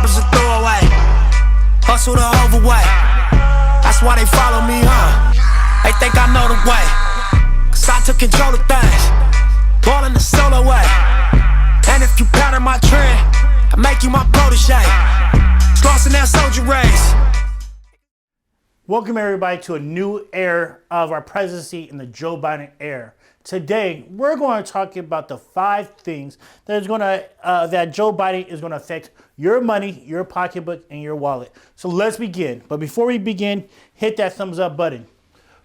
is a throwaway. Hustle the overweight. That's why they follow me, huh? They think I know the way. Cause I took control of things. Ballin' the solo way. And if you pattern my trend, I make you my protege. Slossin' that soldier race. Welcome everybody to a new era of our presidency in the Joe Biden era. Today, we're going to talk about the 5 things that Joe Biden is going to affect your money, your pocketbook, and your wallet. So let's begin. But before we begin, hit that thumbs up button.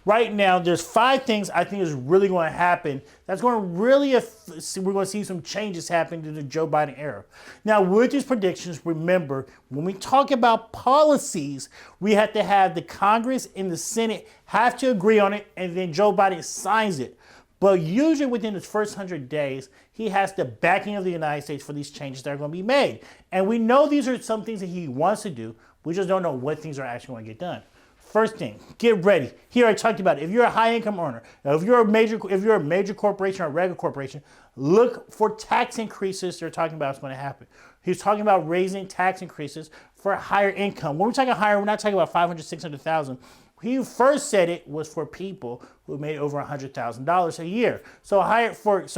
Right now, there's 5 things I think is really going to happen. That's going to really, we're going to see some changes happening in the Joe Biden era. Now, with these predictions, remember, when we talk about policies, we have to have the Congress and the Senate have to agree on it, and then Joe Biden signs it. But usually within his first 100 days, he has the backing of the United States for these changes that are going to be made. And we know these are some things that he wants to do. We just don't know what things are actually going to get done. First thing, get ready. Here I talked about it. If you're a high income earner, if you're a major corporation or a regular corporation, look for tax increases they're talking about is going to happen. He's talking about raising tax increases for higher income. When we're talking higher, we're not talking about 500, 600,000. He first said it was for people who made over $100,000 a year. So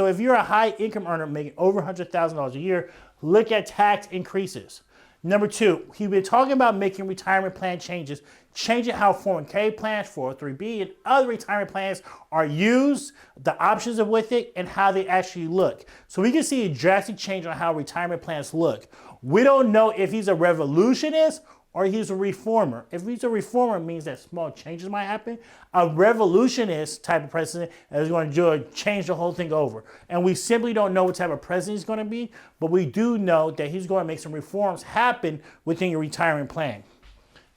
if you're a high income earner making over $100,000 a year, look at tax increases. Number 2, he's been talking about making retirement plan changes, changing how 401k plans, 403b, and other retirement plans are used, the options of with it, and how they actually look. So we can see a drastic change on how retirement plans look. We don't know if he's a revolutionist or he's a reformer. If he's a reformer, it means that small changes might happen. A revolutionist type of president is going to change the whole thing over. And we simply don't know what type of president he's going to be, but we do know that he's going to make some reforms happen within your retirement plan.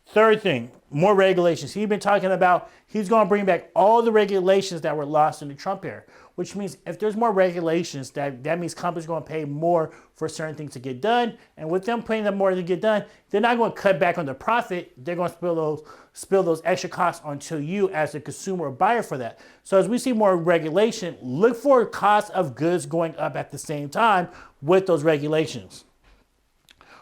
Third thing, more regulations. He's been talking about he's going to bring back all the regulations that were lost in the Trump era, which means if there's more regulations, that means companies are going to pay more for certain things to get done. And with them paying them more to get done, they're not going to cut back on the profit. They're going to spill those extra costs onto you as a consumer or buyer for that. So as we see more regulation, look for cost of goods going up at the same time with those regulations.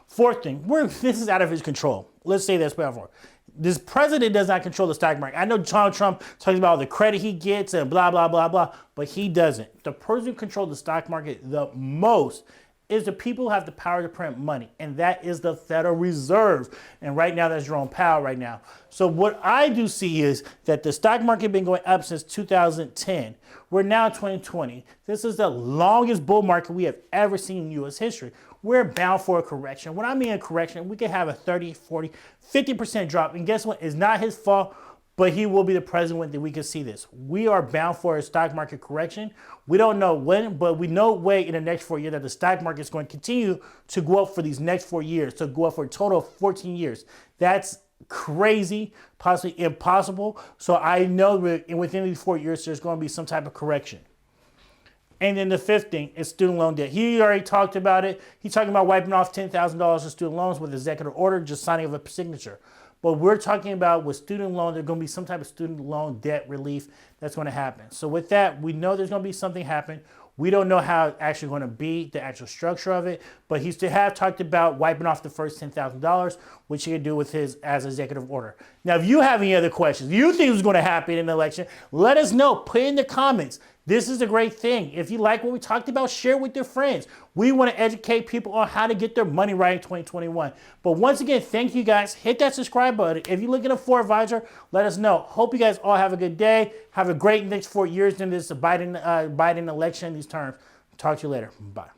Fourth thing, this is out of his control. Let's say this before. This president does not control the stock market. I know Donald Trump talks about all the credit he gets and blah, blah, blah, blah, but he doesn't. The person who controls the stock market the most is the people who have the power to print money, and that is the Federal Reserve. And right now, that's Jerome Powell right now. So what I do see is that the stock market has been going up since 2010. We're now in 2020. This is the longest bull market we have ever seen in U.S. history. We're bound for a correction. When I mean a correction, we could have a 30, 40, 50% drop. And guess what? It's not his fault, but he will be the president that we can see this. We are bound for a stock market correction. We don't know when, but we know way in the next 4 years that the stock market is going to continue to go up for these next 4 years, to go up for a total of 14 years. That's crazy, possibly impossible. So I know within these 4 years, there's going to be some type of correction. And then the 5th thing is student loan debt. He already talked about it. He's talking about wiping off $10,000 of student loans with executive order, just signing of a signature. But we're talking about with student loan, there's going to be some type of student loan debt relief that's going to happen. So with that, we know there's going to be something happen. We don't know how it's actually going to be, the actual structure of it, but he's to have talked about wiping off the first $10,000, which he could do with his as executive order. Now, if you have any other questions, you think is going to happen in the election, let us know. Put in the comments. This is a great thing. If you like what we talked about, share with your friends. We want to educate people on how to get their money right in 2021. But once again, thank you guys. Hit that subscribe button. If you're looking for an advisor, let us know. Hope you guys all have a good day. Have a great next 4 years in this Biden election, these terms. Talk to you later. Bye.